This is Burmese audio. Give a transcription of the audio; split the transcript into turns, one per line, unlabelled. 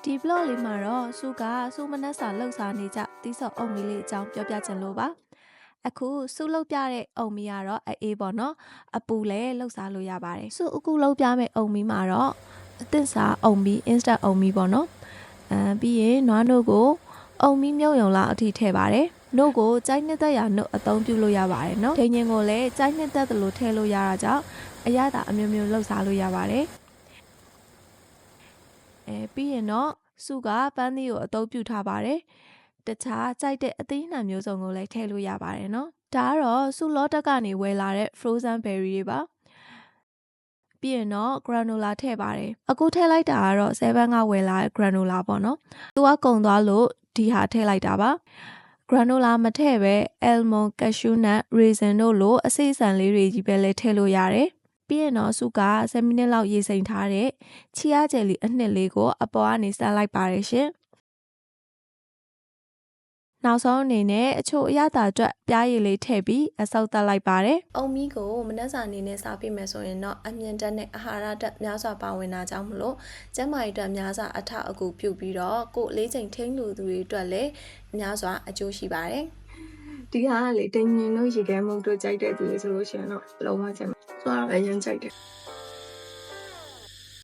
ဒီဘလော့လေးမှာတော့စုကစုမနှက်စာလှုပ်ရှားနေကြတီးစော်အုံမီလေးအကြောင်းပြောပြချင်လို့ပါအခုစုလှုပ်ပြတဲ့အုံမီကတော့အေးပေါ့နော်အပူလည်းလှုပ်ရှားလို့ရပါတယ်စုအခုလှုပ်ပြမယ့်အုံမီမှာတော့အသစ်စားအုံမီ instant အုံမီပေါ့နော်ပြီးရင်နွားနို့ကိုအုံမီမြုပ်ယုံလောက်အထိထည့်ပါတယ်နို့ကိုကြိုက်နှစ်သက်ရာနို့အသုံးပြုလို့ရပါတယ်နော်ဒိန်ရင်ကိုလည်းကြိုက်နှစ်သက်သလိုထည့်လို့ရတာကြောင့်အရသာအမျိုးမျိုးလှုပ်ရှားလို့ရပါတယ်ပြီးရင်တော့စုကပန်းသီးကိုအသုံးပြုထားပါတယ်တခြားကြိုက်တဲ့အသီးနှံမျိုးစုံကိုလည်းထည့်လို့ရပါတယ်နော်ဒါကတော့စုလောတက်ကနေဝယ်လာတဲ့ frozen berry တွေပါပြီးရင်တော့ granola ထည့်ပါတယ်အခုထည့်လိုက်တာကတော့7ကဝယ်လာတဲ့ granola ပေါ့နော်သူကကုန်သွားလို့ဒီဟာထည့်လိုက်တာပါ granola မထည့်ပဲ almond cashew nut raisin တို့လိုအစိမ့်ဆန်လေးတွေကြီးပဲလဲထည့်လို့ရတယ်ပြီးရင်တော့စုက10မိနစ်လောက်ရေစိမ်ထားတဲ့ချီယာဂျယ်လီအနှစ်လေးကိုအပေါ်ကနေစမ်းလိုက်ပါတယ်ရှင်နောက်ဆုံးအနေနဲ့အချို့အရသာအတွက်ပြားရည်လေးထည့်ပြီးအဆုပ်တက်လိုက်ပါတယ်။အုံမီကိုမနှက်စာအနေနဲ့စားပြမယ်ဆိုရင်တော့အမြင့်တက်နဲ့အာဟာရတက်များစွာပါဝင်တာကြောင့်မလို့ကျန်းမာရေးအတွက်များစွာအထောက်အကူပြုပြီးတော့ကိုယ်လေးချိန်ထိန်းလူသူတွေအတွက်လည်းများစွာအကျိုးရှိပါတယ်။ဒီဟာကလေတင်ရင်လို့ရေခဲမုတ်တို့ကြိုက်တဲ့သူတွေဆိုလို့ရှိရင်တော့လုံးဝကြိုက်မှာ။ဆိုတော့အရင်ကြိုက်တယ်။